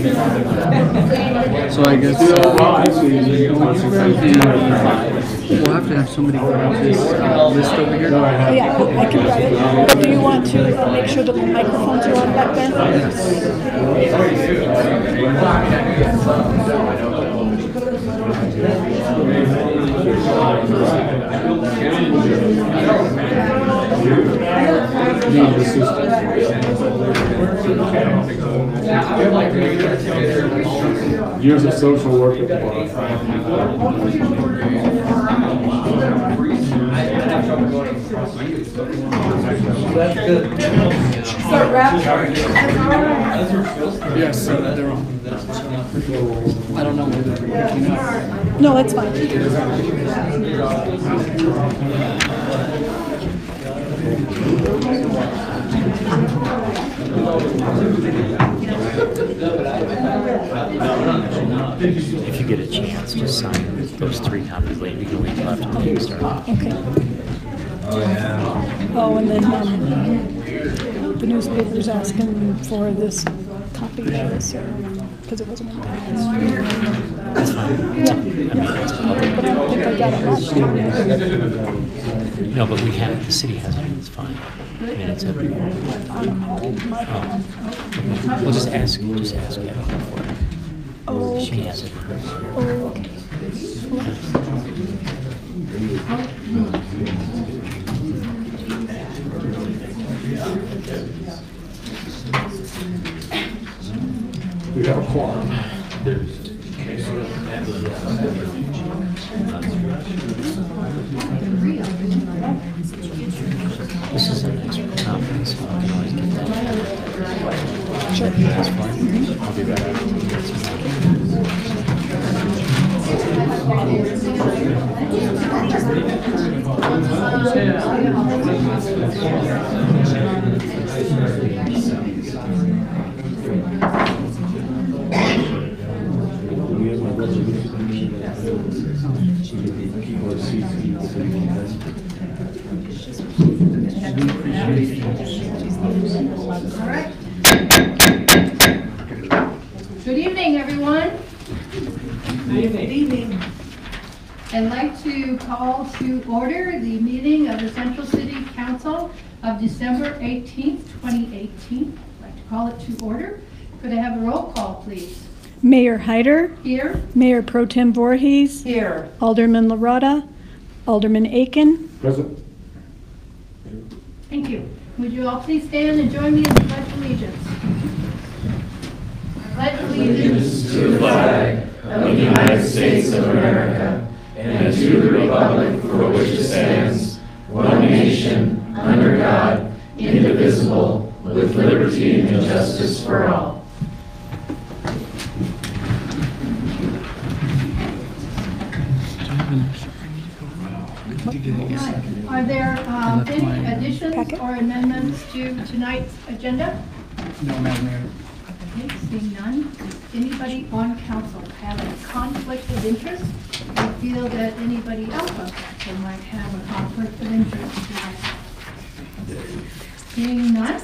So I guess we'll have to have somebody grab this list over here. Yeah, I can grab it. But do you want to make sure that the microphones are on back then? Years of social work at the bar. Start wrapping. Yes, they're on. I don't know whether they're picking up. No, that's fine. If you get a chance, just sign those 3 copies later. You can leave left until you start. Okay. Oh, and then the newspaper's asking for this copy of this, because it wasn't in the packets. That's fine. But I don't think I got it last time. No, but we have, the city has it. It's fine. I mean, it's everywhere. We'll just ask Evan for it. Oh, She has it. oh, okay. We have a quorum. This is an extra copy, so I can always get that. Sure. That's fine. I'll be right All right. Good evening, everyone. Good evening. I'd like to call to order the meeting of the Central City Council of December 18th, 2018. I'd like to call it to order. Could I have a roll call, please? Mayor Hyder, Here. Mayor Pro Tem Voorhees, Here. Alderman Larada, Alderman Aiken. Present. Thank you. Would you all please stand and join me in the Pledge of Allegiance? I pledge allegiance to the flag of the United States of America and to the republic for which it stands, one nation, under God, indivisible, with liberty and justice for all. Are there any additions Packet. or amendments to tonight's agenda? No, Madam Mayor. Okay, seeing none. Anybody on council have a conflict of interest? I feel that anybody else on council might have a conflict of interest tonight. Seeing none,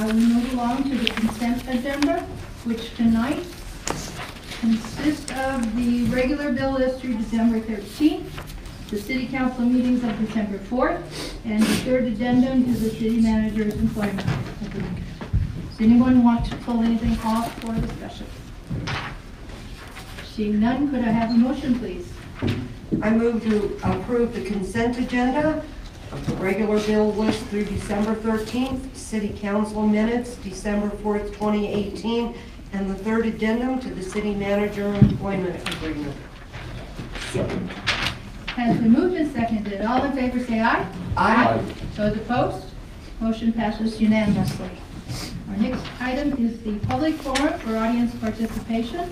we move along to the consent agenda, which tonight consists of the regular bill list through December 13th, the city council meetings of December 4th, and the third addendum is the city manager's employment agreement. Does anyone want to pull anything off for discussion? Seeing none, could I have a motion, please? I move to approve the consent agenda of the regular bill list through December 13th, city council minutes, December 4th, 2018, and the third addendum to the city manager employment agreement. Second. Has been moved and seconded. All in favor say aye. Aye. Those opposed? Motion passes unanimously. Our next item is the public forum for audience participation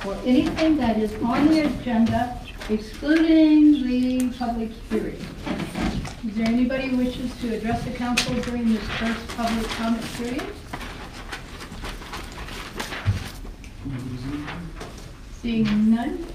for anything that is on the agenda excluding the public hearing. Is there anybody who wishes to address the council during this first public comment period? Seeing none,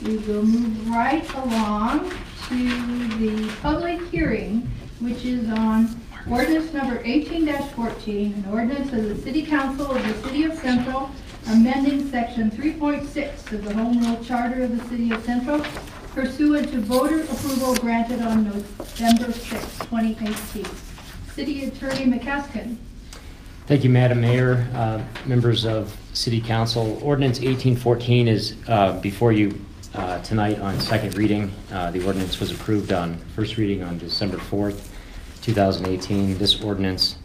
we will move right along to the public hearing, which is on Ordinance number 18-14, an ordinance of the City Council of the City of Central amending section 3.6 of the Home Rule Charter of the City of Central pursuant to voter approval granted on November 6, 2018. City Attorney McCaskill. Thank you, Madam Mayor, members of City Council. Ordinance 1814 is before you tonight on second reading. The ordinance was approved on first reading on December 4th, 2018. This ordinance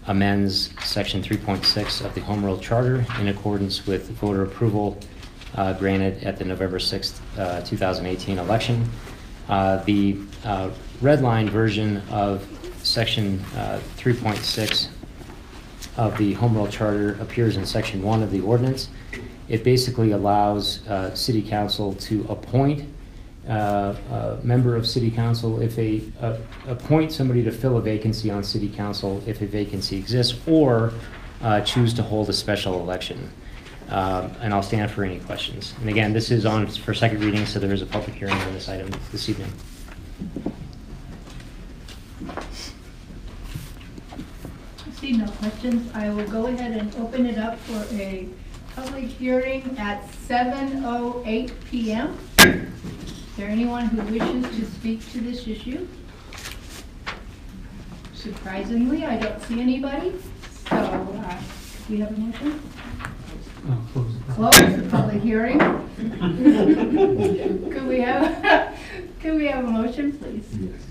amends Section 3.6 of the Home Rule Charter in accordance with voter approval granted at the November 6th, 2018 election. The red line version of Section 3.6 of the Home Rule Charter appears in Section 1 of the ordinance. It basically allows City Council to appoint a member of City Council if appoint somebody to fill a vacancy on City Council if a vacancy exists, or choose to hold a special election. And I'll stand for any questions. And again, this is on for second reading, so there is a public hearing on this item this evening. See no questions. I will go ahead and open it up for a public hearing at 7:08 p.m. Is there anyone who wishes to speak to this issue? Surprisingly, I don't see anybody. So, do we have a motion? Close the public hearing. Could we have a motion, please? Yes.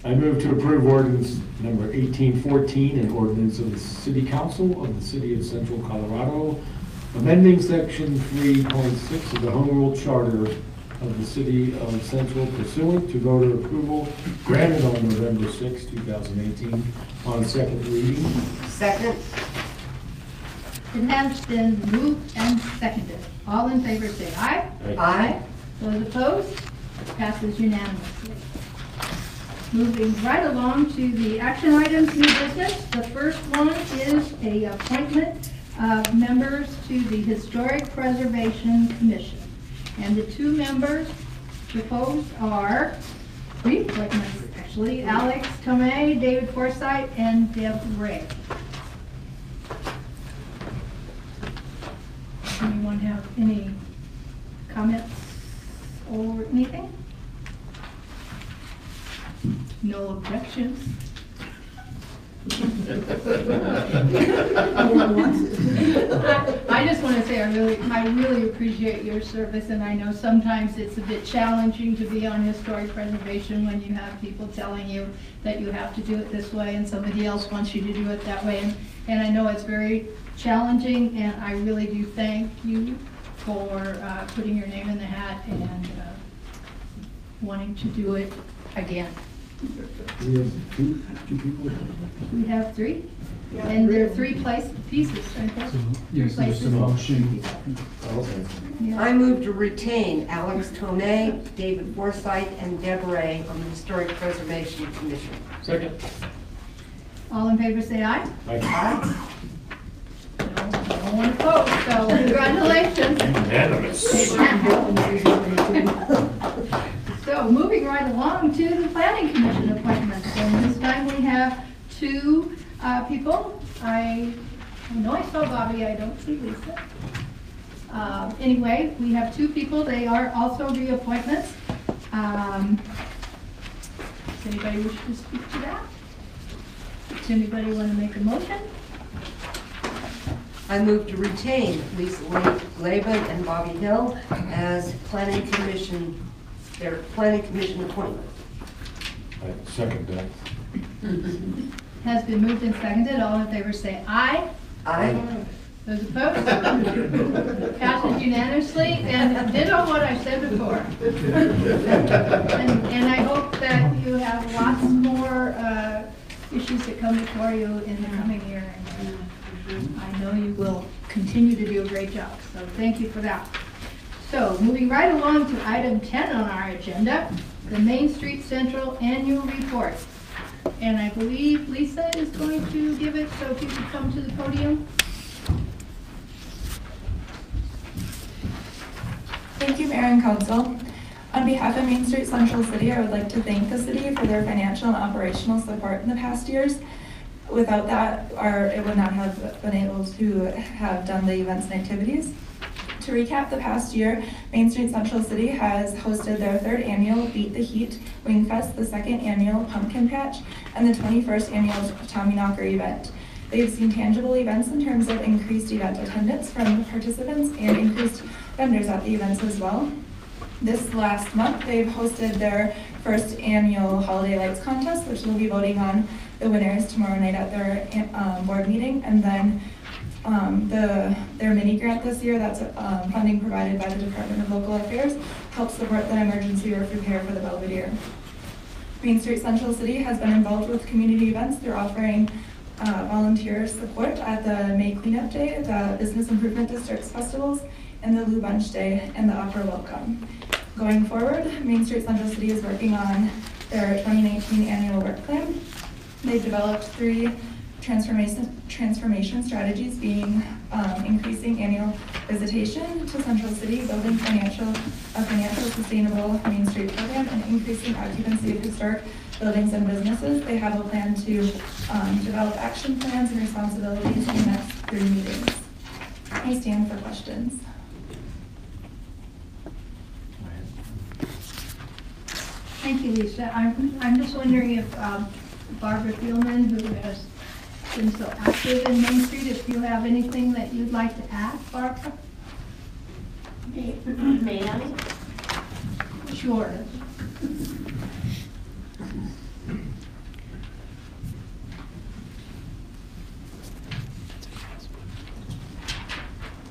I move to approve ordinance number 1814, an ordinance of the City Council of the City of Central Colorado, amending section 3.6 of the Home Rule Charter of the City of Central pursuant to voter approval granted on November 6, 2018 on second reading. Second. It has been moved and seconded. All in favor say aye. Aye. Those opposed? Passes unanimously. Moving right along to the action items, new business. The first one is a appointment of members to the Historic Preservation Commission. And the two members proposed are three appointments, actually: Alex Tomei, David Forsythe, and Deb Ray. Anyone have any comments or anything? No objections? I just want to say I really appreciate your service, and I know sometimes it's a bit challenging to be on historic preservation when you have people telling you that you have to do it this way and somebody else wants you to do it that way. And I know it's very challenging, and I really do thank you for putting your name in the hat and wanting to do it again. We have two people. We have three, and there are three pieces, right there? Yes, there's a motion. Okay. Yeah. I move to retain Alex Tomei, David Forsythe, and Deb Ray on the Historic Preservation Commission. Second. All in favor say aye. Aye. No one opposed, so congratulations. Unanimous. So moving right along to the Planning Commission appointments, and this time we have two people. I know I saw Bobby, I don't see Lisa. Anyway, we have two people. They are also reappointments. Does anybody wish to speak to that? Does anybody want to make a motion? I move to retain Lisa Laban and Bobby Hill as Planning Commission, their Planning Commission appointment. I second that. Has been moved and seconded. All in favor say aye. Aye. Those opposed? Passes unanimously, and ditto what I said before. And I hope that you have lots more issues that come before you in the coming year. And I know you will continue to do a great job, so thank you for that. So, moving right along to item 10 on our agenda, the Main Street Central Annual Report. And I believe Lisa is going to give it, so if you could come to the podium. Thank you, Mayor and Council. On behalf of Main Street Central City, I would like to thank the city for their financial and operational support in the past years. Without that, it would not have been able to have done the events and activities. To recap the past year, Main Street Central City has hosted their 3rd annual Beat the Heat Wing Fest, the 2nd annual Pumpkin Patch, and the 21st annual Tommyknocker event. They've seen tangible events in terms of increased event attendance from participants and increased vendors at the events as well. This last month, they've hosted their 1st annual Holiday Lights Contest, which they'll be voting on the winners tomorrow night at their board meeting. And then their mini grant this year, that's funding provided by the Department of Local Affairs, helps support the emergency roof repair for the Belvedere. Main Street Central City has been involved with community events through offering volunteer support at the May Cleanup Day, the Business Improvement Districts Festivals, and the Lou Bunch Day and the Upper Welcome. Going forward, Main Street Central City is working on their 2019 annual work plan. They've developed 3 transformation strategies, being increasing annual visitation to Central City, building a financial sustainable Main Street program, and increasing occupancy of historic buildings and businesses. They have a plan to develop action plans and responsibilities in the next 3 meetings. I stand for questions. Thank you, Lisa. I'm just wondering if Barbara Thielman, who has been so active in Main Street, if you have anything that you'd like to add, Barbara? May I? Sure.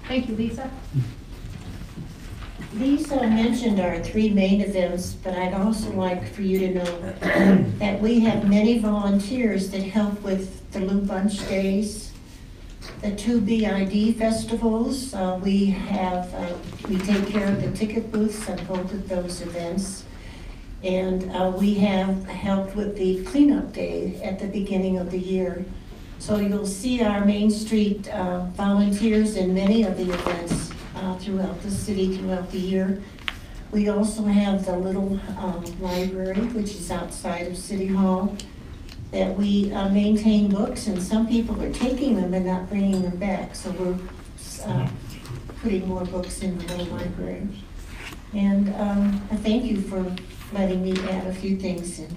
Thank you, Lisa. Lisa mentioned our 3 main events, but I'd also like for you to know that we have many volunteers that help with the Lou Bunch Days, the 2 BID festivals. We take care of the ticket booths on both of those events. And we have helped with the cleanup day at the beginning of the year. So you'll see our Main Street volunteers in many of the events throughout the city, throughout the year. We also have the little library, which is outside of City Hall, that we maintain books, and some people are taking them and not bringing them back. So we're putting more books in the little library. And I thank you for letting me add a few things in.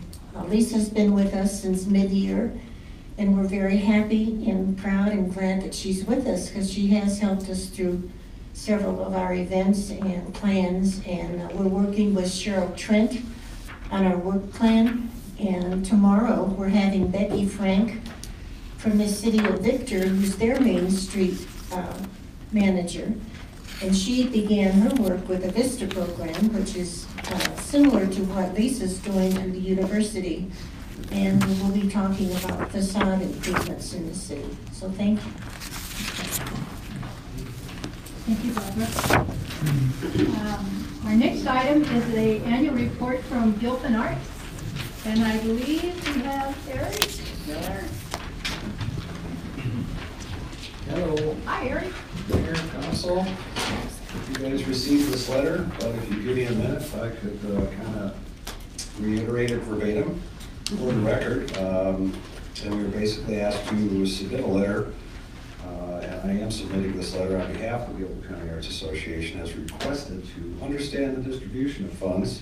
Lisa's been with us since mid-year, and we're very happy and proud and glad that she's with us, because she has helped us through several of our events and plans. And we're working with Cheryl Trent on our work plan. And tomorrow we're having Becky Frank from the city of Victor, who's their Main Street manager. And she began her work with the VISTA program, which is similar to what Lisa's doing through the university. And we'll be talking about facade improvements in the city. So thank you. Thank you, Barbara. Our next item is the annual report from Gilpin Arts. And I believe we have Eric Miller. Hello. Hi, Eric. Mayor, Council. You guys received this letter, but if you give me a minute, I could kind of reiterate it verbatim for the record. And we were basically asked to submit a letter, and I am submitting this letter on behalf of the Gilpin County Arts Association as requested to understand the distribution of funds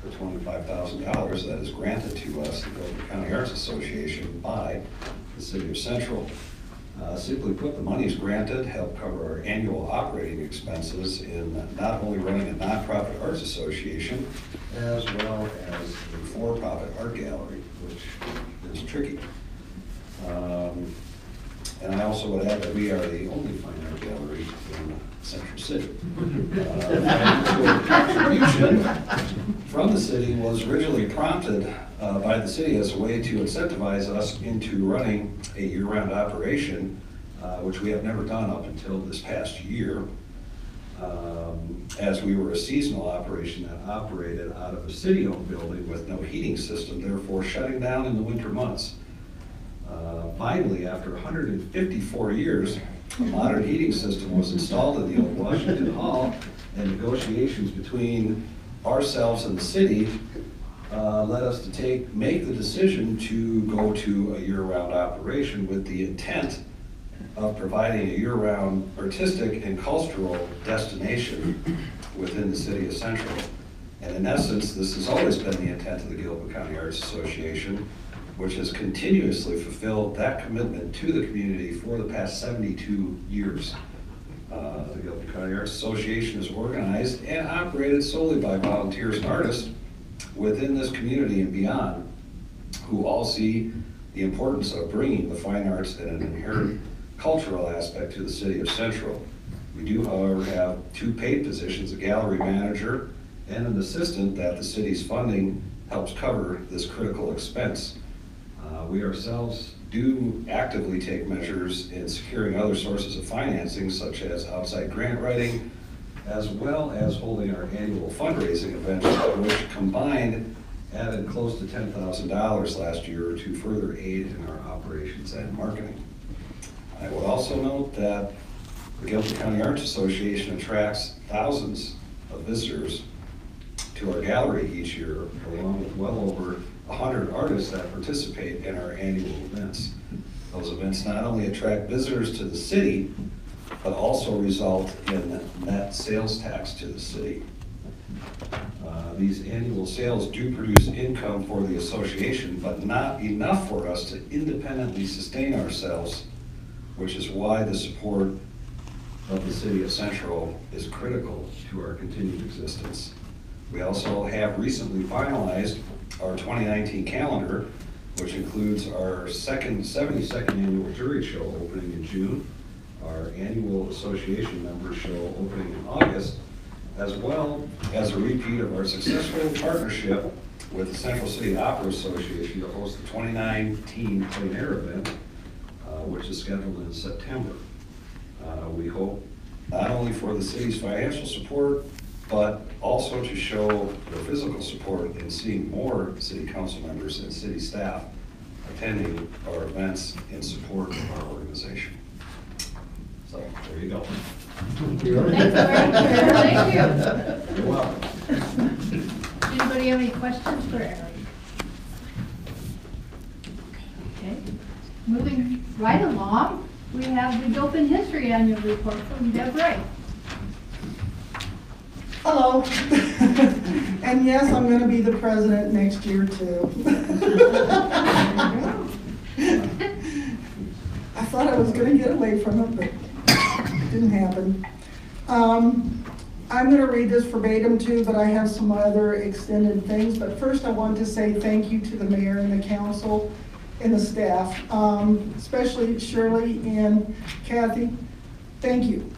for $25,000 that is granted to us, the Gilpin County Arts Association, by the City of Central. Simply put, the money is granted to help cover our annual operating expenses in not only running a nonprofit arts association, as well as a for-profit art gallery, which is tricky. And I also would add that we are the only fine art gallery in Central City. The contribution from the city was originally prompted by the city as a way to incentivize us into running a year-round operation, which we have never done up until this past year, as we were a seasonal operation that operated out of a city-owned building with no heating system, therefore shutting down in the winter months. Finally, after 154 years, a modern heating system was installed in the old Washington Hall, and negotiations between ourselves and the city led us to make the decision to go to a year-round operation with the intent of providing a year-round artistic and cultural destination within the city of Central. And in essence, this has always been the intent of the Gilpin County Arts Association, which has continuously fulfilled that commitment to the community for the past 72 years. The Gilpin County Arts Association is organized and operated solely by volunteers and artists within this community and beyond, who all see the importance of bringing the fine arts and an inherent cultural aspect to the city of Central. We do, however, have 2 paid positions, a gallery manager and an assistant, that the city's funding helps cover this critical expense. We ourselves do actively take measures in securing other sources of financing, such as outside grant writing, as well as holding our annual fundraising event, which combined added close to $10,000 last year to further aid in our operations and marketing. I would also note that the Gilpin County Arts Association attracts thousands of visitors to our gallery each year, along with well over 100 artists that participate in our annual events. Those events not only attract visitors to the city, but also result in net sales tax to the city. These annual sales do produce income for the association, but not enough for us to independently sustain ourselves, which is why the support of the city of Central is critical to our continued existence. We also have recently finalized our 2019 calendar, which includes our 72nd annual jury show opening in June, our annual association members show opening in August, as well as a repeat of our successful partnership with the Central City Opera Association to host the 2019 plein air event, which is scheduled in September. We hope not only for the city's financial support, but also to show their physical support in seeing more city council members and city staff attending our events in support of our organization. So there you go. Thank you, Eric. Thank you. You're welcome. Anybody have any questions for Eric? Okay. Moving right along, we have the Gilpin History Annual Report from Deb Ray. Hello. And yes, I'm going to be the president next year too. I thought I was going to get away from it, but it didn't happen. I'm going to read this verbatim too, but I have some other extended things. But first I want to say thank you to the mayor and the council and the staff, especially Shirley and Kathy. Thank you.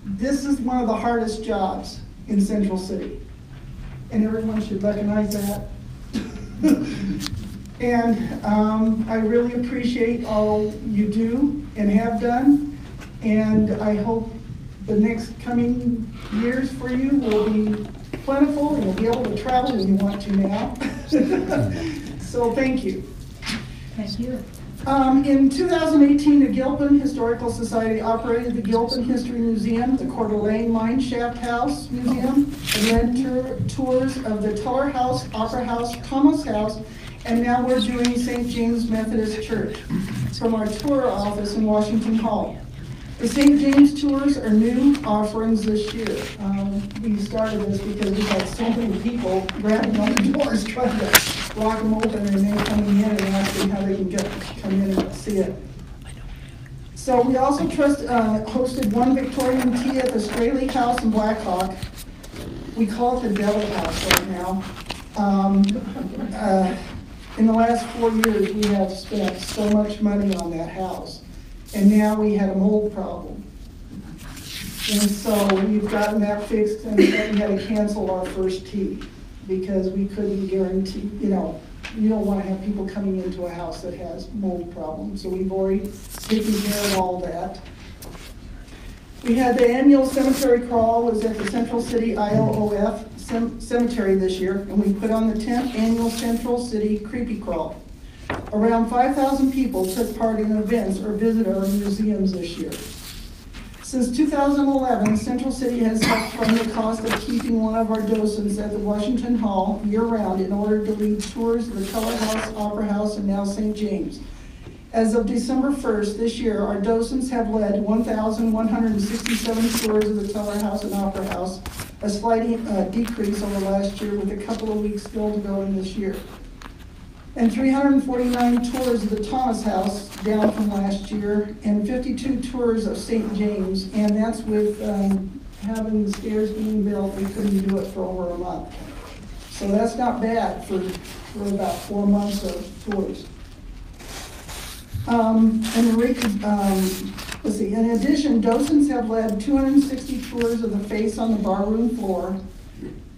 This is one of the hardest jobs in Central City, and everyone should recognize that. And I really appreciate all you do and have done, and I hope the next coming years for you will be plentiful, and you'll be able to travel when you want to now. So thank you. Thank you. In 2018, the Gilpin Historical Society operated the Gilpin History Museum, the Coeur d'Alene Mine Shaft House Museum, and led tours of the Teller House, Opera House, Thomas House, and now we're doing St. James Methodist Church from our tour office in Washington Hall. The St. James tours are new offerings this year. We started this because we had so many people grabbing on the doors trying to lock them open, and then coming in and asking how they can come in and see it. So we also hosted one Victorian tea at the Straley House in Blackhawk. We call it the Devil House right now. In the last 4 years, we have spent so much money on that house, and now we had a mold problem. And so we've gotten that fixed, and then we had to cancel our first tea because we couldn't guarantee, you don't want to have people coming into a house that has mold problems. So we've already taken care of all that. We had the annual cemetery crawl was at the Central City ILOF Cemetery this year, and we put on the 10th annual Central City Creepy Crawl. Around 5,000 people took part in events or visited our museums this year. Since 2011, Central City has helped fund the cost of keeping one of our docents at the Washington Hall year-round in order to lead tours of the Teller House, Opera House, and now St. James. As of December 1st this year, our docents have led 1,167 tours of the Teller House and Opera House, a slight decrease over last year with a couple of weeks still to go in this year. And 349 tours of the Thomas House, down from last year, and 52 tours of St. James, and that's with having the stairs being built, we couldn't do it for over a month. So that's not bad for about 4 months of tours. Let's see, in addition, docents have led 260 tours of the face on the barroom floor,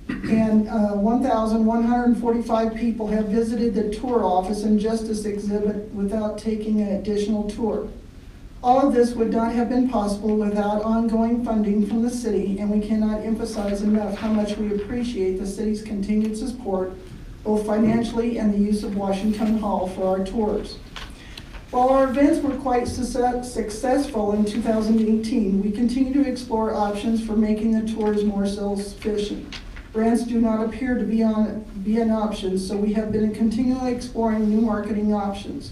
and 1,145 people have visited the tour office and justice exhibit without taking an additional tour. All of this would not have been possible without ongoing funding from the city, and we cannot emphasize enough how much we appreciate the city's continued support, both financially and the use of Washington Hall for our tours. While our events were quite successful in 2018, we continue to explore options for making the tours more self-sufficient. Grants do not appear to be an option, so we have been continually exploring new marketing options.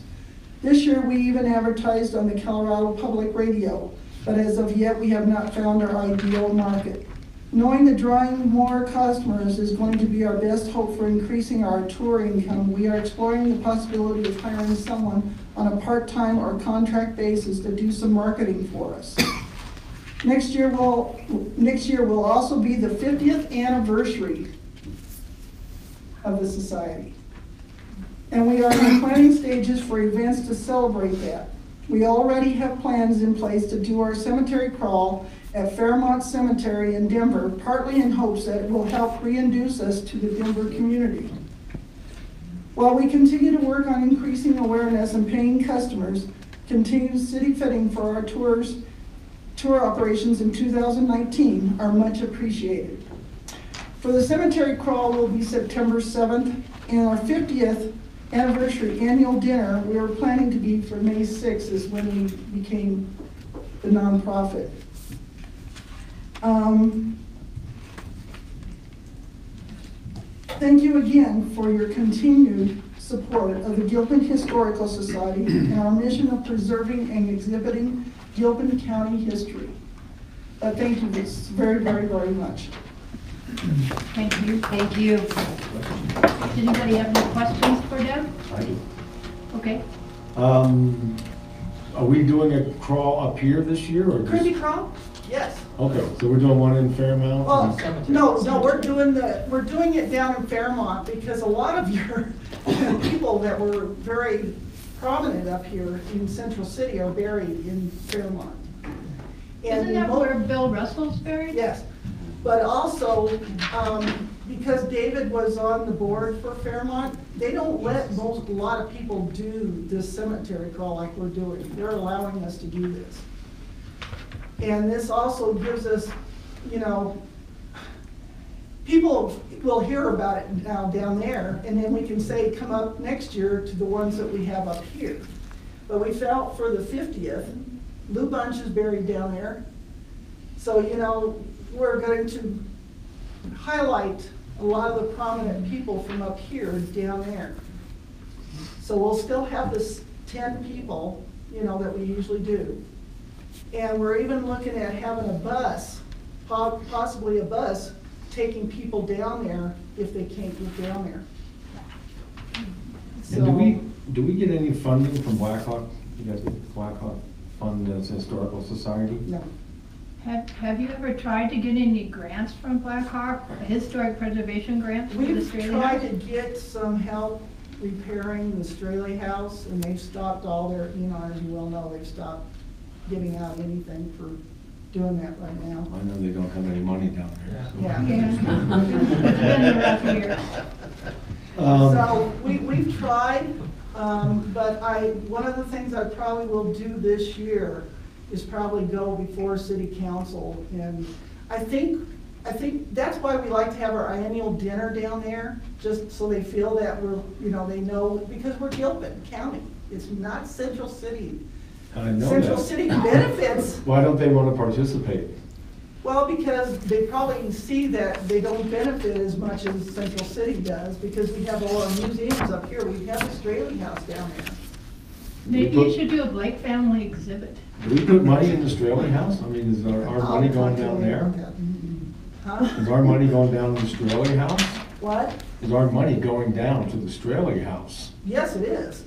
This year, we even advertised on the Colorado Public Radio, but as of yet, we have not found our ideal market. Knowing that drawing more customers is going to be our best hope for increasing our tour income, we are exploring the possibility of hiring someone on a part-time or contract basis to do some marketing for us. Next year will also be the 50th anniversary of the society. And we are in planning stages for events to celebrate that. We already have plans in place to do our cemetery crawl at Fairmont Cemetery in Denver, partly in hopes that it will help reintroduce us to the Denver community. While we continue to work on increasing awareness and paying customers, continued city fitting for our tour operations in 2019 are much appreciated. For the cemetery crawl will be September 7th, and our 50th anniversary annual dinner we are planning to be for May 6th is when we became the nonprofit. Thank you again for your continued support of the Gilpin Historical Society and our mission of preserving and exhibiting Gilpin County history. Thank you very, very, very much. Thank you. Thank you. Does anybody have any questions for Deb? I do. Okay. Are we doing a crawl up here this year or just? Kirby Crawl? Yes. Okay, so we're doing one in Fairmount? Oh, no, we're doing it down in Fairmont because a lot of your people that were very prominent up here in Central City are buried in Fairmont. And Isn't that where Bill Russell's buried? Yes, but also, because David was on the board for Fairmont, they don't let a lot of people do this cemetery crawl like we're doing. They're allowing us to do this. And this also gives us, people will hear about it now down there, and then we can say, come up next year to the ones that we have up here. But we felt for the 50th, Lou Bunch is buried down there. So, we're going to highlight a lot of the prominent people from up here down there. So we'll still have this 10 people, that we usually do. And we're even looking at having a bus, possibly a bus, taking people down there if they can't get down there. And do we get any funding from Blackhawk? You guys get Blackhawk fund as a historical society? No. Have you ever tried to get any grants from Blackhawk, historic preservation grants for the We've Straley tried House? to get some help repairing the Straley House, and they've stopped all their, as you well know, they've stopped giving out anything for doing that right now. I know they don't have any money down there. So. Yeah. Yeah. It's been a rough year. So we've tried, but one of the things I probably will do this year is probably go before city council. And I think that's why we like to have our annual dinner down there, just so they feel that we're, they know, because we're Gilpin County. It's not Central City. I know Central that. City benefits. Why don't they want to participate? Well, because they probably see that they don't benefit as much as Central City does, because we have all our museums up here. We have the Straley House down there. Maybe you should do a Blake family exhibit. Do we put money in the Straley House? I mean, is our money going down there? Huh? Is our money going down to the Straley House? What? Is our money going down to the Straley House? Yes, it is.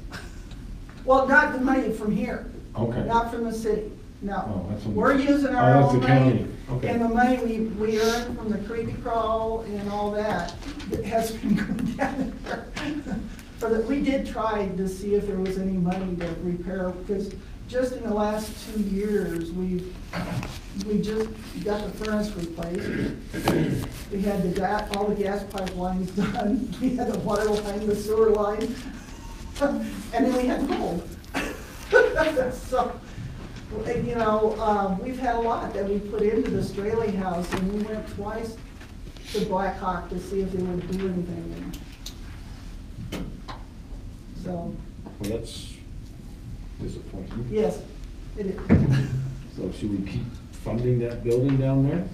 Well, not the money from here, Okay. not from the city, no. Oh, that's a- We're using Oh, our that's own the money. county. Okay. And the money we earn from the creepy crawl and all that, it has been going down there. We did try to see if there was any money to repair, because just in the last 2 years, we just got the furnace replaced. We had all the gas pipelines done. We had the water line, the sewer line, and then we had mold. So, you know, we've had a lot that we put into the Straley House, and we went twice to Black Hawk to see if they would do anything there. So, Well, that's disappointing. yes, it is. So should we keep funding that building down there?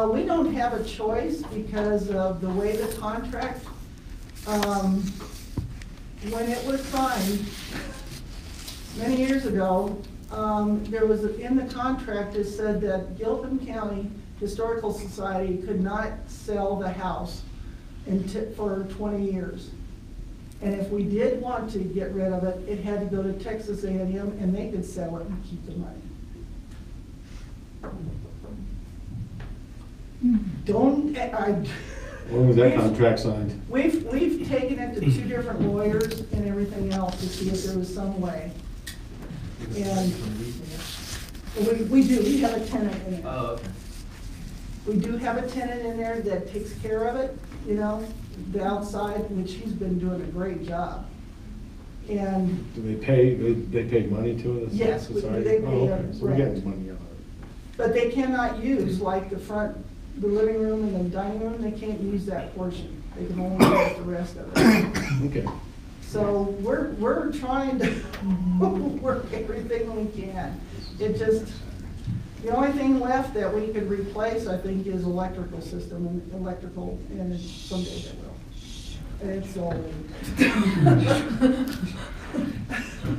We don't have a choice because of the way the contract, when it was signed many years ago, there was, in the contract, it said that Gilpin County Historical Society could not sell the house for 20 years. And if we did want to get rid of it, it had to go to Texas A&M and they could sell it and keep the money. When was that contract signed? We've taken it to 2 different lawyers and everything else to see if there was some way. And we have a tenant in there. Oh, okay. We do have a tenant in there that takes care of it, you know, the outside, which he's been doing a great job. And Do they pay money to it? Yes, Society? they pay Oh, a okay. So we rent. get money out of but they cannot use like the front, the living room and the dining room, they can't use that portion. They can only use the rest of it. it. Okay. So we're trying to work everything we can. It just, the only thing left that we could replace, I think, is electrical system and electrical, and someday they will. And it's old.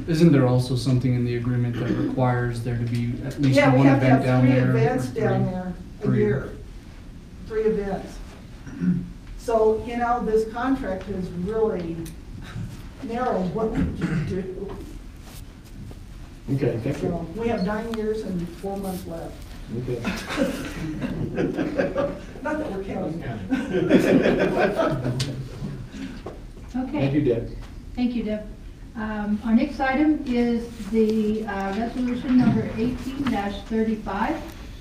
Isn't there also something in the agreement that requires there to be at least Yeah, we one have to event have down 3 there? events or down three? there a 3. year. 3 events. So, you know, this contract has really narrowed what we can do. Okay, thank you. So, we have 9 years and 4 months left. Okay. Not that we're counting. Okay. Thank you, Deb. Thank you, Deb. Our next item is the resolution number 18-35,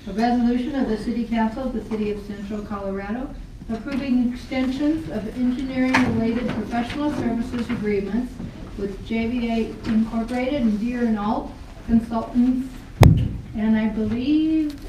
a resolution of the City Council of the City of Central Colorado approving extensions of engineering-related professional services agreements with JVA Incorporated and Deer and Alt Consultants, and I believe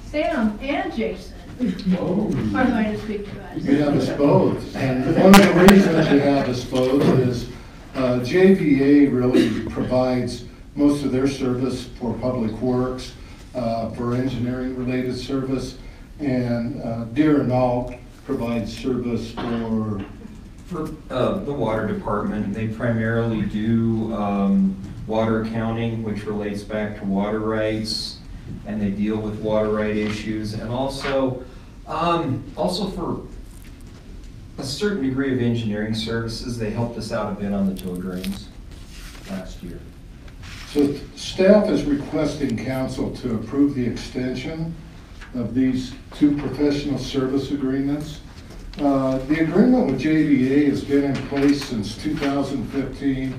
Sam and Jason are going to speak to us. We have us both, and one of the reasons we have us both is JVA really provides most of their service for public works, for engineering-related service, and Deer and Alt provides service for the water department. They primarily do water accounting, which relates back to water rights, and they deal with water right issues, and also for a certain degree of engineering services. They helped us out a bit on the tow drains last year. So staff is requesting council to approve the extension of these 2 professional service agreements. The agreement with JVA has been in place since 2015.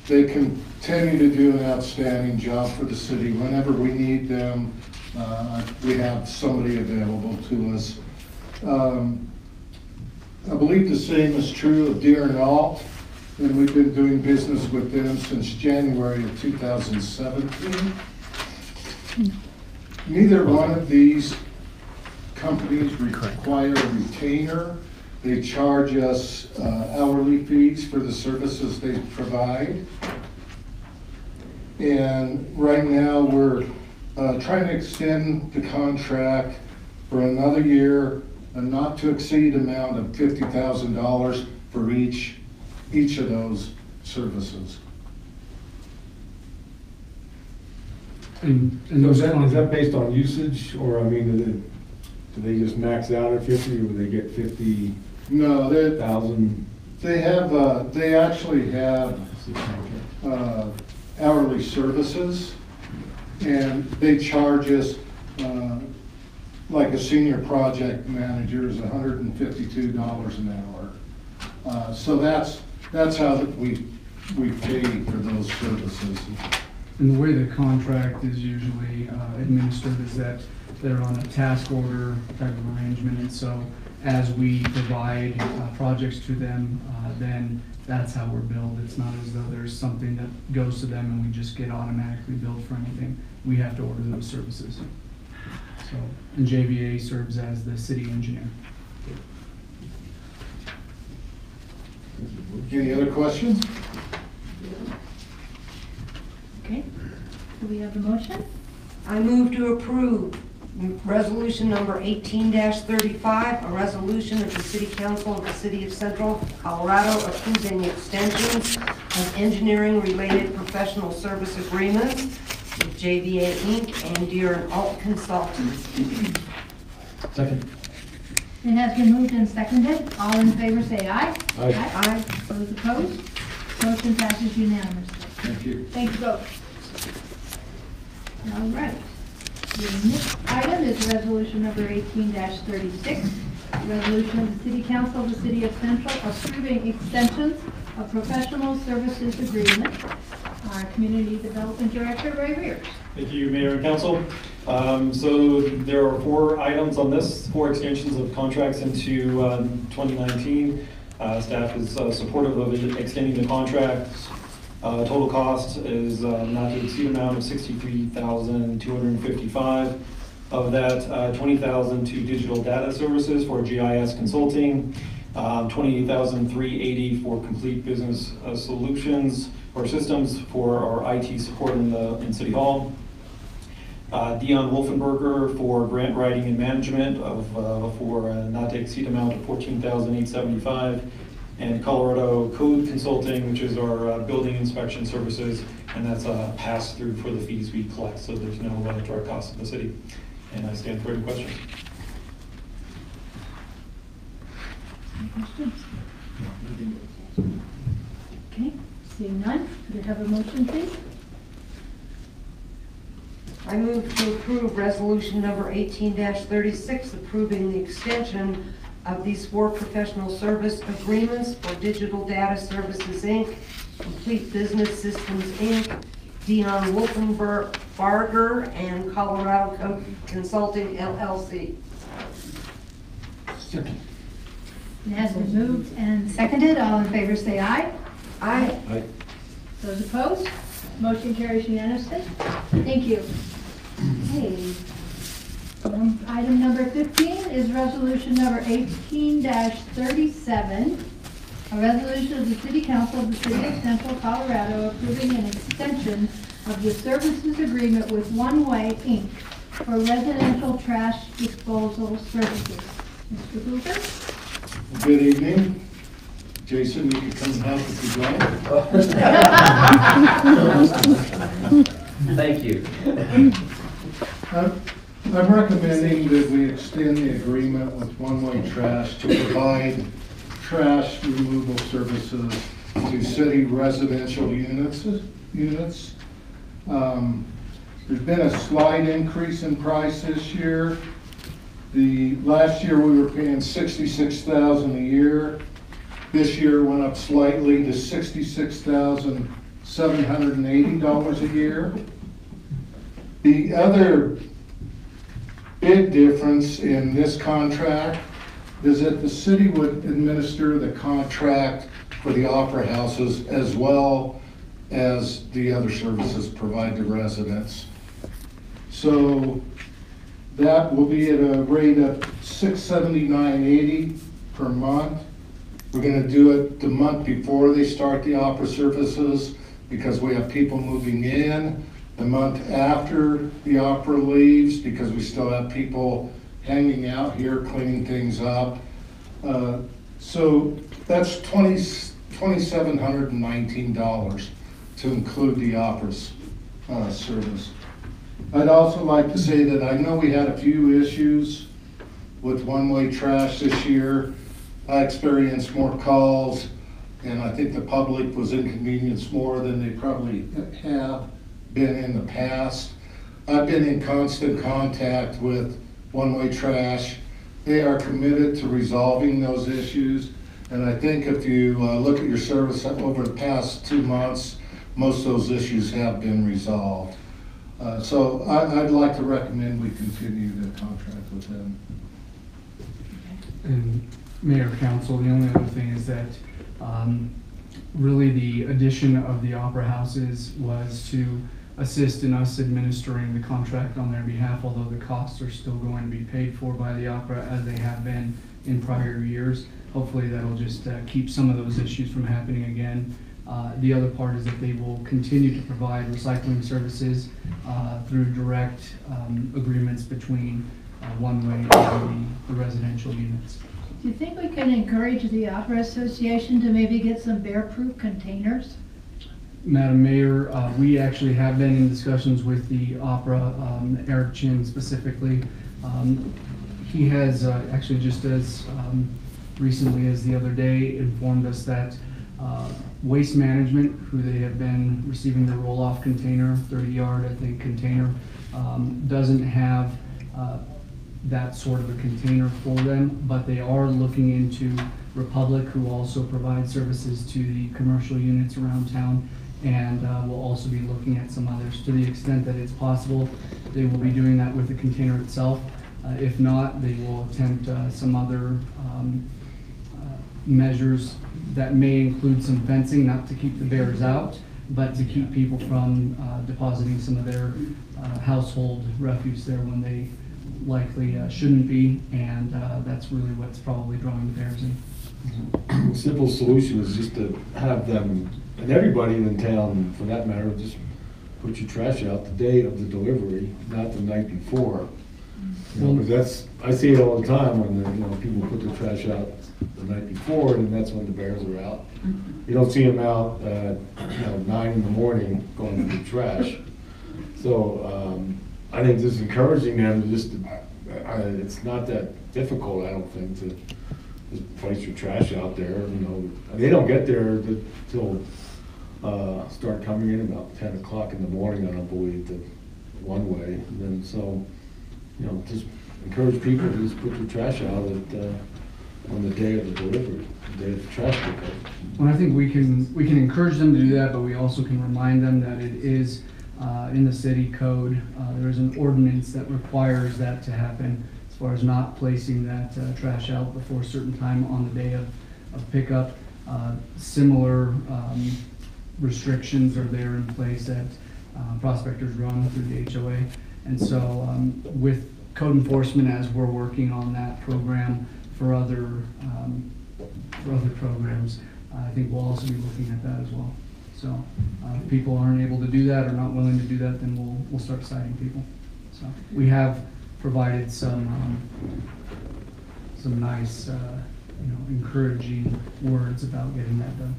They continue to do an outstanding job for the city. Whenever we need them, we have somebody available to us. I believe the same is true of Deer and Alt, and we've been doing business with them since January of 2017. Neither one of these companies require a retainer. They charge us hourly fees for the services they provide. And right now, we're trying to extend the contract for another year, a not to exceed amount of $50,000 for each of those services. And is that based on usage, or, I mean, do they just max out at 50, or would they get 50,000? No, they actually have hourly services, and they charge us, like a senior project manager is $152 an hour. So that's how we pay for those services. And the way the contract is usually administered is that they're on a task order type of arrangement, and so as we provide projects to them, then that's how we're billed. It's not as though there's something that goes to them and we just get automatically billed for anything. We have to order those services. So, and JVA serves as the city engineer. Any other questions? Okay, do we have a motion? I move to approve resolution number 18-35, a resolution of the City Council of the City of Central Colorado approving extensions of engineering-related professional service agreements with JVA Inc. and Deere & Alt Consultants. Second. It has been moved and seconded. All in favor say aye. Aye. Aye. Those opposed? Motion passes unanimously. Thank you. Thank you both. All right. The next item is resolution number 18-36, resolution of the City Council of the City of Central approving extensions of professional services agreement. Our Community Development Director, Ray Rears. Thank you, Mayor and Council. So there are 4 items on this, 4 extensions of contracts into 2019. Staff is supportive of extending the contracts. Total cost is not to exceed amount of $63,255. Of that, $20,000 to digital data services for GIS consulting, $28,380 for complete business solutions or systems for our IT support in City Hall. Dion Wolfenberger for grant writing and management for not to exceed amount of $14,875. And Colorado Code Consulting, which is our building inspection services, and that's a pass-through for the fees we collect, so there's no direct cost to the city. And I stand for any questions. Any questions? Okay, seeing none, could I have a motion, please? I move to approve resolution number 18-36, approving the extension of these 4 professional service agreements for Digital Data Services, Inc., Complete Business Systems, Inc., Dion Wolfenberger, and Colorado Code Consulting, LLC. Second. It has been moved and seconded. All in favor say aye. Aye. Aye. Those opposed? Motion carries unanimously. Thank you. Okay. Item number 15 is resolution number 18-37, a resolution of the City Council of the City of Central Colorado approving an extension of the services agreement with One Way, Inc. for residential trash disposal services. Mr. Hoover? Good evening. Jason, you can come and help if you'd like. Thank you. I'm recommending that we extend the agreement with One Way Trash to provide trash removal services to city residential units. There's been a slight increase in price this year. Last year we were paying $66,000 a year. This year went up slightly to $66,780 a year. The other big difference in this contract is that the city would administer the contract for the opera houses as well as the other services provided to residents. So that will be at a rate of $679.80 per month. We're going to do it the month before they start the opera services because we have people moving in the month after the opera leaves, because we still have people hanging out here cleaning things up. So that's $2,719 to include the opera's service. I'd also like to say that I know we had a few issues with one-way trash this year. I experienced more calls, and I think the public was inconvenienced more than they probably have been in the past. I've been in constant contact with one-way trash. They are committed to resolving those issues, and I think if you look at your service over the past 2 months, most of those issues have been resolved. So I'd like to recommend we continue the contract with them. And Mayor, Council, the only other thing is that really the addition of the opera houses was to assist in us administering the contract on their behalf, although the costs are still going to be paid for by the opera as they have been in prior years. Hopefully that'll just keep some of those issues from happening again. The other part is that they will continue to provide recycling services through direct agreements between one-way and the residential units. Do you think we can encourage the Opera Association to maybe get some bear-proof containers? Madam Mayor, we actually have been in discussions with the opera, Eric Chin specifically. He has actually just as recently as the other day informed us that Waste Management, who they have been receiving the roll-off container, 30-yard, I think, container, doesn't have that sort of a container for them, but they are looking into Republic, who also provides services to the commercial units around town, and we'll also be looking at some others. To the extent that it's possible, they will be doing that with the container itself. If not, they will attempt some other measures that may include some fencing, not to keep the bears out, but to keep people from depositing some of their household refuse there when they likely shouldn't be, and that's really what's probably drawing the bears in. Simple solution is just to have them, and everybody in town, for that matter, just put your trash out the day of the delivery, not the night before. You know, 'cause that's, I see it all the time when people put their trash out the night before, and that's when the bears are out. You don't see them out at 9 in the morning going to the trash. So I think just encouraging them to just, it's not that difficult, I don't think, to just place your trash out there. They don't get there till start coming in about 10 o'clock in the morning, I don't believe, the one way. And then just encourage people to just put your trash out on the day of the delivery, the day of the trash pickup. Well, I think we can encourage them to do that, but we also can remind them that it is in the city code. There is an ordinance that requires that to happen, as far as not placing that trash out before a certain time on the day of pickup. Similar restrictions are there in place at Prospectors Run through the HOA. And so with code enforcement, as we're working on that program for other programs, I think we'll also be looking at that as well. So if people aren't able to do that or not willing to do that, then we'll start citing people. So we have provided some nice, encouraging words about getting that done.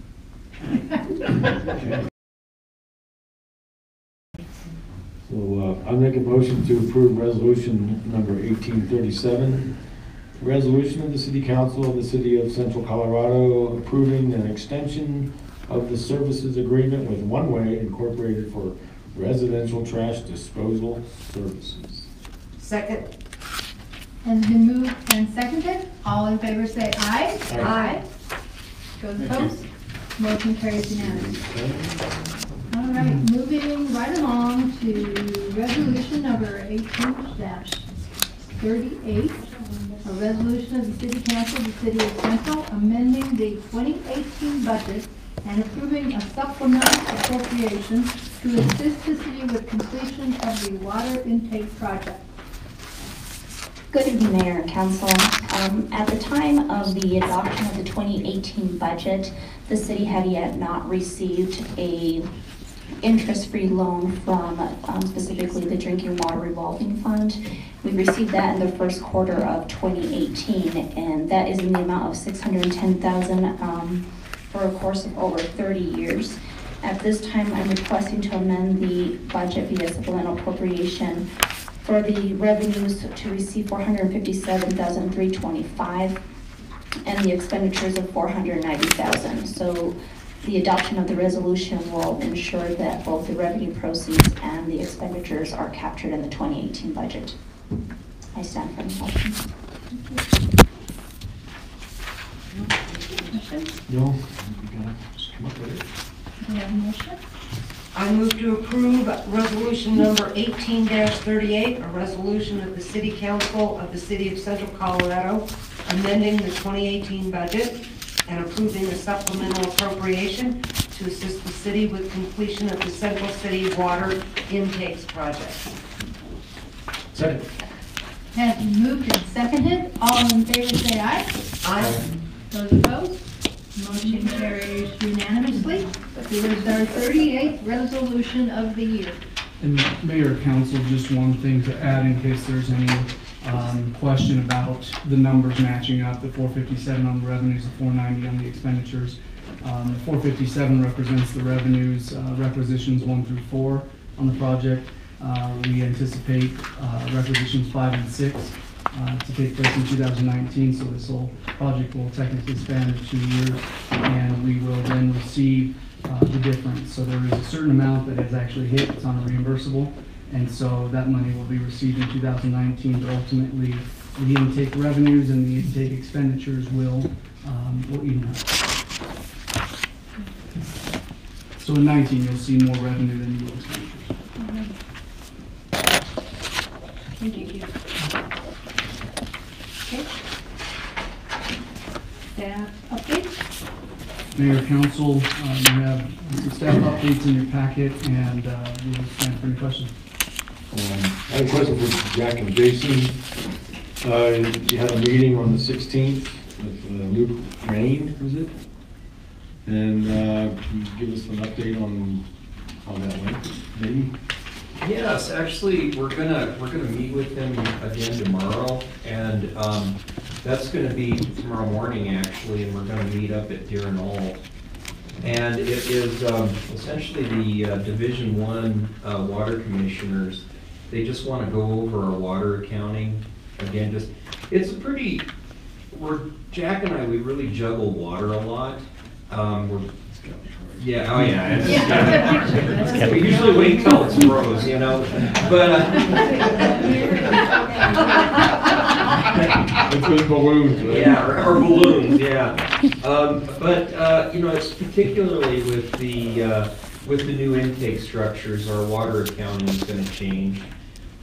So I make a motion to approve resolution number 1837. Resolution of the City Council of the City of Central Colorado approving an extension of the services agreement with One Way Incorporated for residential trash disposal services. Second. And been moved and seconded. All in favor say aye. Aye. Those opposed? Motion carries unanimously. All right, moving right along to resolution number 18-38, a resolution of the City Council of the City of Central amending the 2018 budget and approving a supplemental appropriation to assist the city with completion of the water intake project. Good evening, Mayor and Council. At the time of the adoption of the 2018 budget, the city had yet not received a interest-free loan from specifically the Drinking Water Revolving Fund. We received that in the first quarter of 2018, and that is in the amount of $610,000 for a course of over 30 years. At this time, I'm requesting to amend the budget via supplemental appropriation for the revenues to receive $457,325 and the expenditures of $490,000. So the adoption of the resolution will ensure that both the revenue proceeds and the expenditures are captured in the 2018 budget. I stand for any questions. No, you gotta just come up with it. Do you have a motion? I move to approve resolution number 18-38, a resolution of the City Council of the City of Central Colorado amending the 2018 budget and approving a supplemental appropriation to assist the city with completion of the Central City Water Intakes Project. Second. Has been moved and seconded. All in favor say aye. Aye. Those opposed? Motion carries unanimously. It is our 38th resolution of the year. And Mayor, Council, just one thing to add in case there's any question about the numbers matching up, the 457 on the revenues, the 490 on the expenditures. The 457 represents the revenues, requisitions 1 through 4 on the project. We anticipate requisitions 5 and 6 to take place in 2019, so this whole project will technically span 2 years, and we will then receive the difference. So there is a certain amount that is actually hit, it's on a reimbursable, and so that money will be received in 2019, but ultimately the intake revenues and the intake expenditures will even out. So in 19, you'll see more revenue than you will expenditures. Thank you. Okay. Staff updates? Mayor, Council, you have some staff updates in your packet, and we'll stand for any questions. I have a question for Jack and Jason. You had a meeting on the 16th with Luke Rain, was it? And can you give us an update on how that went, maybe? Yes, actually, we're gonna meet with them again tomorrow, and that's gonna be tomorrow morning, actually, and we're gonna meet up at Deer and Old. And it is essentially the Division I water commissioners. They just want to go over our water accounting again. It's a pretty. Jack and I, we really juggle water a lot. Yeah, oh yeah. We usually wait till it's froze, you know. But it's with balloons, right? Yeah, or balloons, yeah. But you know, it's particularly with the new intake structures, our water accounting is going to change,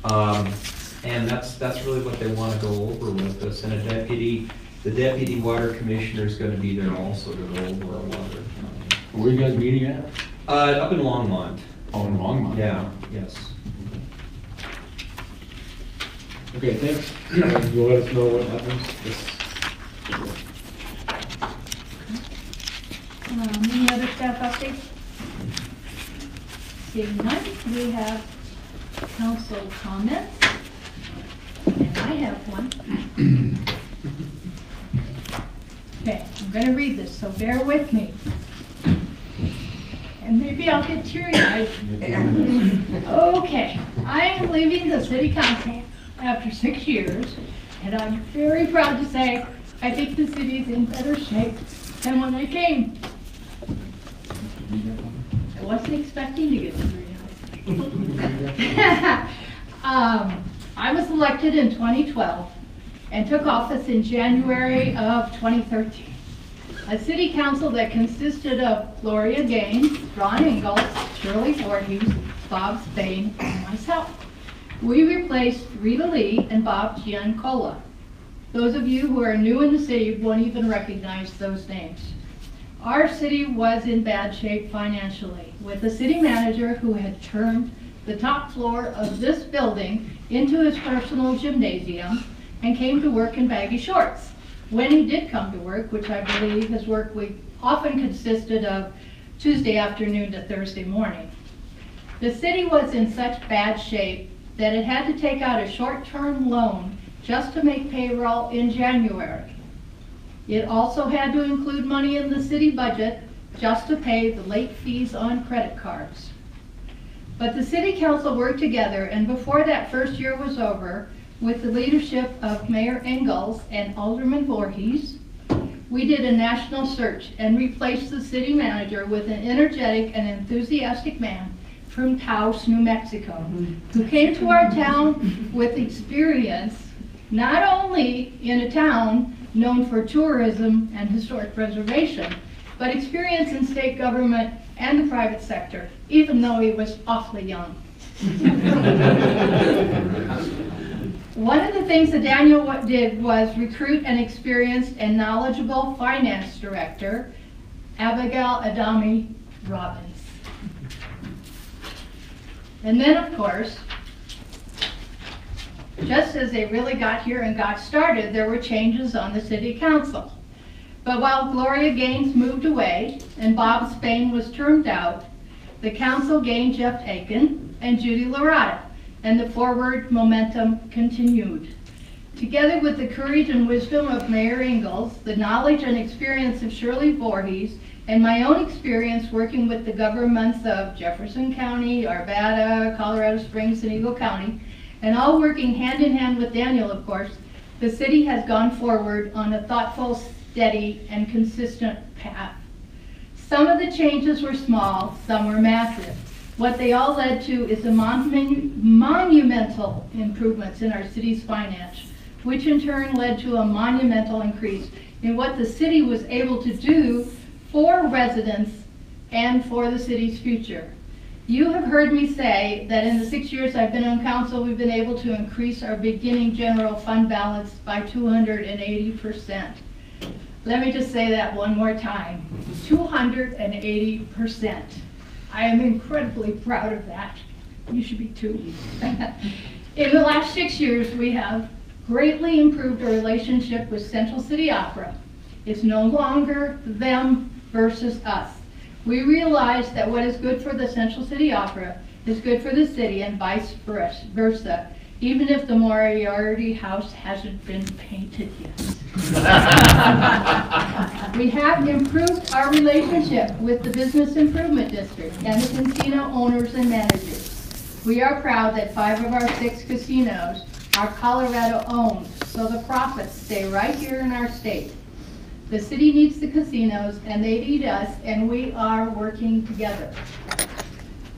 and that's really what they want to go over with us. And the deputy water commissioner is going to be there also to go over our water accounting. Where are you guys meeting at? Up in Longmont. Oh, in Longmont. Yeah. Yes. Okay, thanks. You'll let us know what happens. Any other staff updates? Seeing none, we have council comments, and I have one. Okay, I'm going to read this, so bear with me. And maybe I'll get teary-eyed. Okay, I am leaving the city council after 6 years, and I'm very proud to say I think the city is in better shape than when I came. I wasn't expecting to get teary-eyed. I was elected in 2012 and took office in January of 2013. A city council that consisted of Gloria Gaines, Ron Ingalls, Shirley Voorhees, Bob Spain, and myself. We replaced Rita Lee and Bob Giancola. Those of you who are new in the city won't even recognize those names. Our city was in bad shape financially, with a city manager who had turned the top floor of this building into his personal gymnasium and came to work in baggy shorts. When he did come to work, which I believe his work week often consisted of Tuesday afternoon to Thursday morning. The city was in such bad shape that it had to take out a short-term loan just to make payroll in January. It also had to include money in the city budget just to pay the late fees on credit cards. But the city council worked together, and before that first year was over, with the leadership of Mayor Engels and Alderman Voorhees, we did a national search and replaced the city manager with an energetic and enthusiastic man from Taos, New Mexico, who came to our town with experience, not only in a town known for tourism and historic preservation, but experience in state government and the private sector, even though he was awfully young. One of the things that Daniel did was recruit an experienced and knowledgeable finance director, Abigail Adami Robbins. And then, of course, just as they really got here and got started, there were changes on the city council. But while Gloria Gaines moved away and Bob Spain was termed out, the council gained Jeff Aiken and Judy Larada, and the forward momentum continued. Together with the courage and wisdom of Mayor Engels, the knowledge and experience of Shirley Voorhees, and my own experience working with the governments of Jefferson County, Arvada, Colorado Springs, and Eagle County, and all working hand in hand with Daniel, of course, the city has gone forward on a thoughtful, steady, and consistent path. Some of the changes were small, some were massive. What they all led to is a monumental improvements in our city's finance, which in turn led to a monumental increase in what the city was able to do for residents and for the city's future. You have heard me say that in the 6 years I've been on council, we've been able to increase our beginning general fund balance by 280%. Let me just say that one more time, 280%. I am incredibly proud of that. You should be too. In the last 6 years, we have greatly improved our relationship with Central City Opera. It's no longer them versus us. We realize that what is good for the Central City Opera is good for the city and vice versa, even if the Moriarty house hasn't been painted yet. We have improved our relationship with the Business Improvement District and the casino owners and managers. We are proud that 5 of our 6 casinos are Colorado owned, so the profits stay right here in our state. The city needs the casinos and they need us, and we are working together.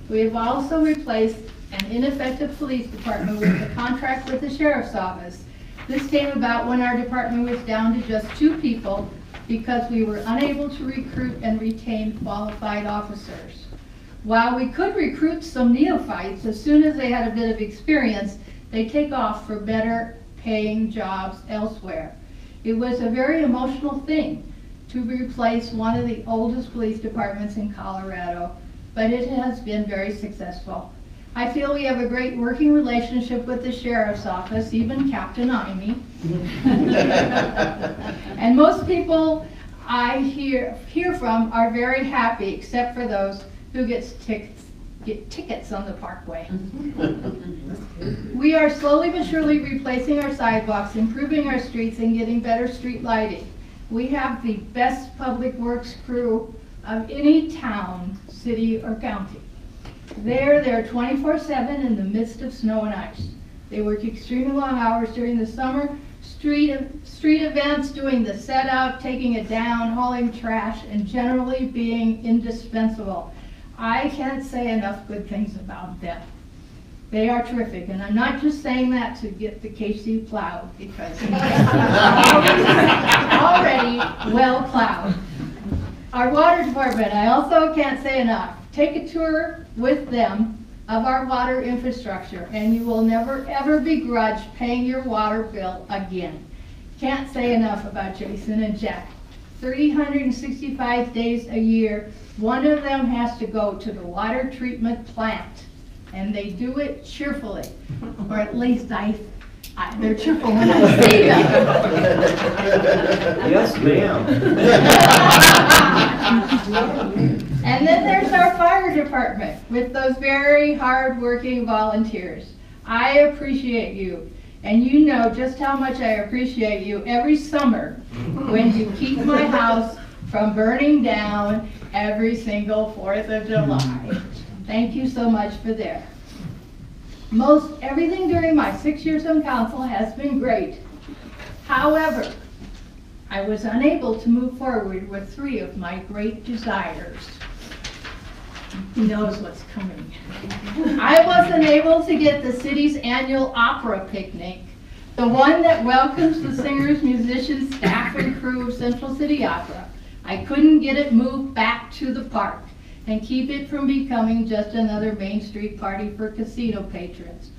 We have also replaced an ineffective police department with a contract with the sheriff's office. This came about when our department was down to just 2 people because we were unable to recruit and retain qualified officers. While we could recruit some neophytes, as soon as they had a bit of experience, they take off for better paying jobs elsewhere. It was a very emotional thing to replace one of the oldest police departments in Colorado, but it has been very successful. I feel we have a great working relationship with the sheriff's office, even Captain Imee. And most people I hear from are very happy, except for those who get tickets on the parkway. We are slowly but surely replacing our sidewalks, improving our streets, and getting better street lighting. We have the best public works crew of any town, city, or county. They're there 24/7 in the midst of snow and ice. They work extremely long hours during the summer, street events, doing the set out, taking it down, hauling trash, and generally being indispensable. I can't say enough good things about them. They are terrific, and I'm not just saying that to get the KC plowed, because it's already well plowed. Our water department, I also can't say enough. Take a tour with them of our water infrastructure, and you will never ever begrudge paying your water bill again. Can't say enough about Jason and Jack. 365 days a year, one of them has to go to the water treatment plant, and they do it cheerfully, or at least they're cheerful when I see them. Yes, ma'am. And then there's our fire department with those very hard-working volunteers. I appreciate you, and you know just how much I appreciate you every summer when you keep my house from burning down every single 4th of July. Thank you so much for that. Most everything during my 6 years on council has been great. However, I was unable to move forward with 3 of my great desires. He knows what's coming. I wasn't able to get the city's annual opera picnic, the one that welcomes the singers, musicians, staff, and crew of Central City Opera. I couldn't get it moved back to the park and keep it from becoming just another Main Street party for casino patrons.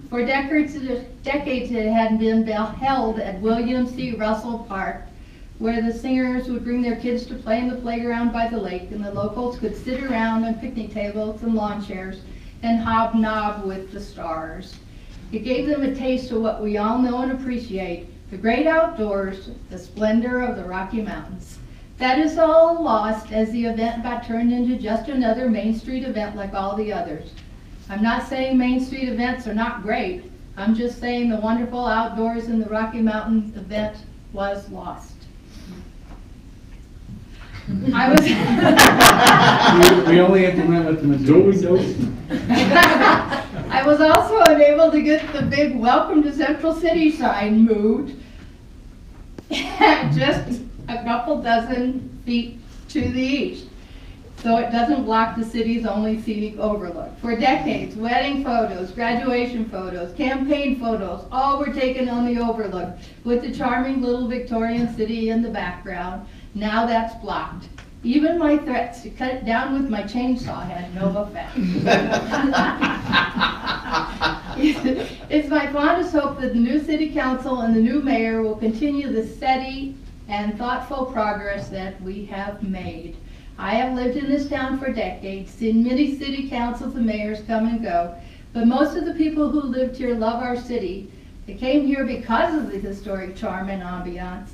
For decades it had been held at William C. Russell Park, where the singers would bring their kids to play in the playground by the lake, and the locals could sit around on picnic tables and lawn chairs and hobnob with the stars. It gave them a taste of what we all know and appreciate, the great outdoors, the splendor of the Rocky Mountains. That is all lost as the event got turned into just another Main Street event like all the others. I'm not saying Main Street events are not great. I'm just saying the wonderful outdoors in the Rocky Mountain event was lost. I was We only have to win with the majority. I was also unable to get the big Welcome to Central City sign moved just a couple dozen feet to the east, so it doesn't block the city's only scenic overlook. For decades, wedding photos, graduation photos, campaign photos, all were taken on the overlook with the charming little Victorian city in the background. Now that's blocked. Even my threats to cut it down with my chainsaw had no effect. It's my fondest hope that the new city council and the new mayor will continue the steady and thoughtful progress that we have made. I have lived in this town for decades, seen many city councils and mayors come and go, but most of the people who lived here love our city. They came here because of the historic charm and ambiance,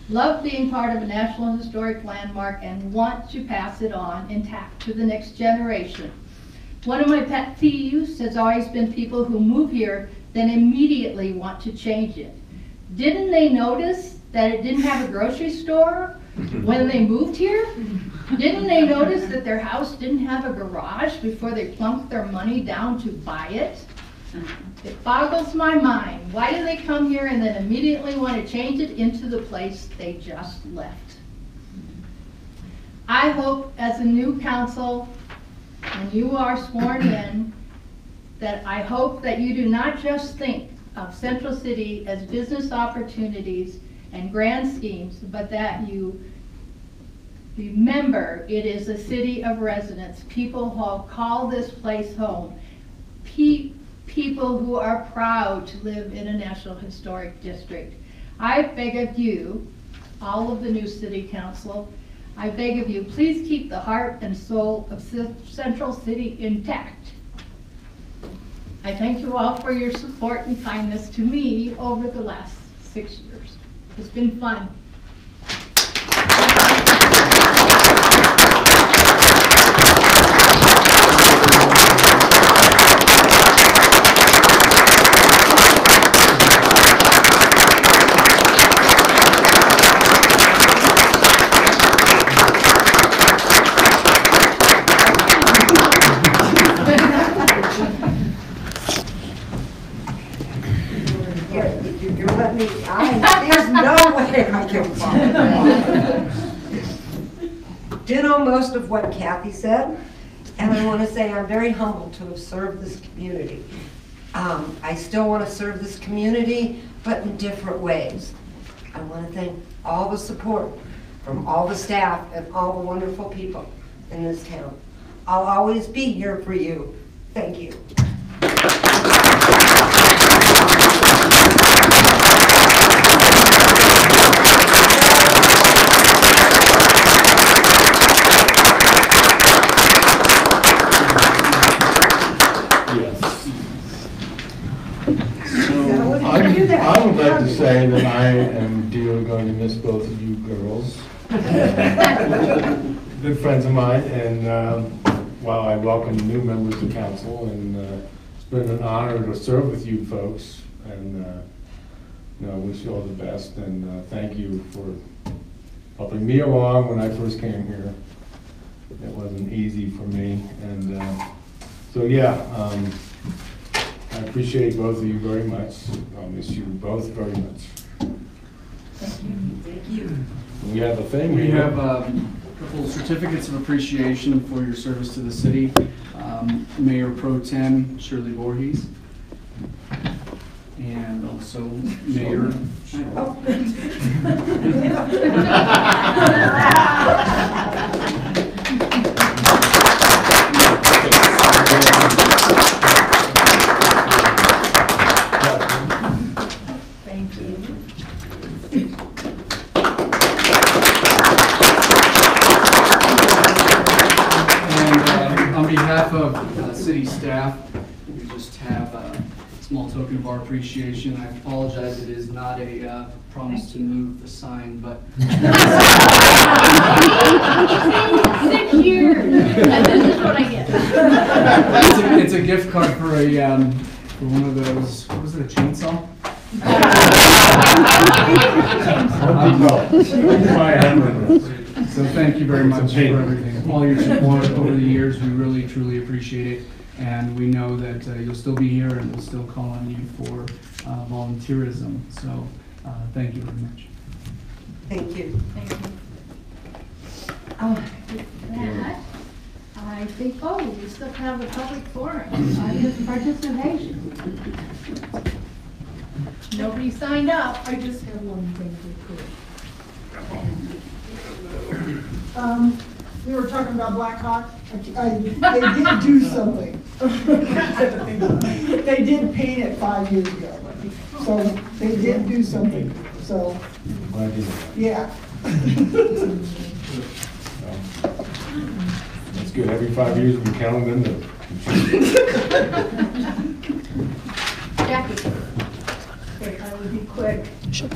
love being part of a National Historic Landmark, and want to pass it on intact to the next generation. One of my pet peeves has always been people who move here then immediately want to change it. Didn't they notice that it didn't have a grocery store when they moved here? Didn't they notice that their house didn't have a garage before they plunked their money down to buy it? It boggles my mind. Why do they come here and then immediately want to change it into the place they just left? I hope as a new council, when you are sworn in, that I hope that you do not just think of Central City as business opportunities and grand schemes, but that you remember it is a city of residents, people who call this place home, people who are proud to live in a National Historic District. I beg of you, all of the new city council, I beg of you, please keep the heart and soul of Central City intact. I thank you all for your support and kindness to me over the last 6 years. It's been fun. You're letting me, there's no way I can follow that. Ditto most of what Kathy said, and I want to say I'm very humbled to have served this community. I still want to serve this community, but in different ways. I want to thank all the support from all the staff and all the wonderful people in this town. I'll always be here for you. Thank you. I would like to say that I am dearly going to miss both of you girls. good friends of mine, and while I welcome new members of council, and it's been an honor to serve with you folks, and I wish you all the best, and thank you for helping me along when I first came here. It wasn't easy for me, and so yeah, I appreciate both of you very much. I'll miss you both very much. Thank you. Thank you. We have a thing. We have a couple of certificates of appreciation for your service to the city. Mayor Pro Tem Shirley Voorhees. And also Mayor. Thank you. And on behalf of city staff, we just have a small token of our appreciation. I apologize, it is not a promise to move the sign, but 6 years, and this is what I get. it's a gift card for for one of those, what was it, a chainsaw? So thank you very much for everything, all your support over the years. We really, truly appreciate it. And we know that you'll still be here and we'll still call on you for volunteerism. So thank you very much. Thank you. Thank you. With that, I think, we still have a public forum, audience participation. Nobody signed up. I just have one thing to put. We were talking about Black Hawk. They did do something. They did paint it 5 years ago. So they did do something. So, yeah. That's good. Every 5 years we count them in. Jackie. Okay, I will be quick. Sure.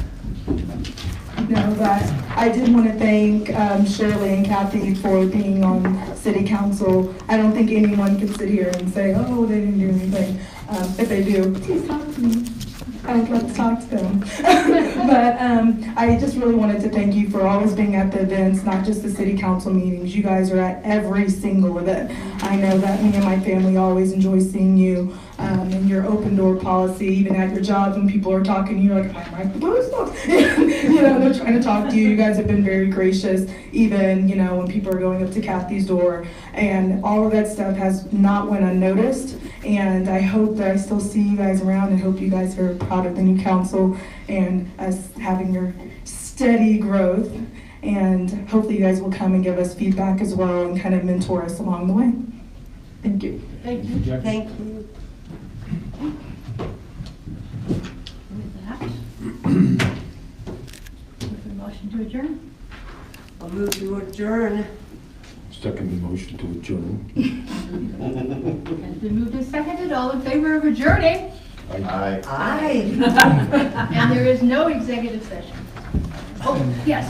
No, but I did want to thank Shirley and Kathy for being on city council. I don't think anyone can sit here and say, oh, they didn't do anything. If they do, please talk to me. I would love to talk to them. But I just really wanted to thank you for always being at the events, not just the city council meetings. You guys are at every single event. I know that me and my family always enjoy seeing you and your open door policy, even at your job when people are talking to you, like, I'm you know, they're trying to talk to you. You guys have been very gracious, even, you know, when people are going up to Kathy's door. And all of that stuff has not went unnoticed. And I hope that I still see you guys around and hope you guys are proud of the new council and us having your steady growth. And hopefully you guys will come and give us feedback as well and kind of mentor us along the way. Thank you. Thank you. Thank you. With that, with the motion to adjourn. I'll move to adjourn. Second motion to adjourn. Has been moved and seconded. All in favor of adjourning? Aye. Aye. And there is no executive session. Oh, yes.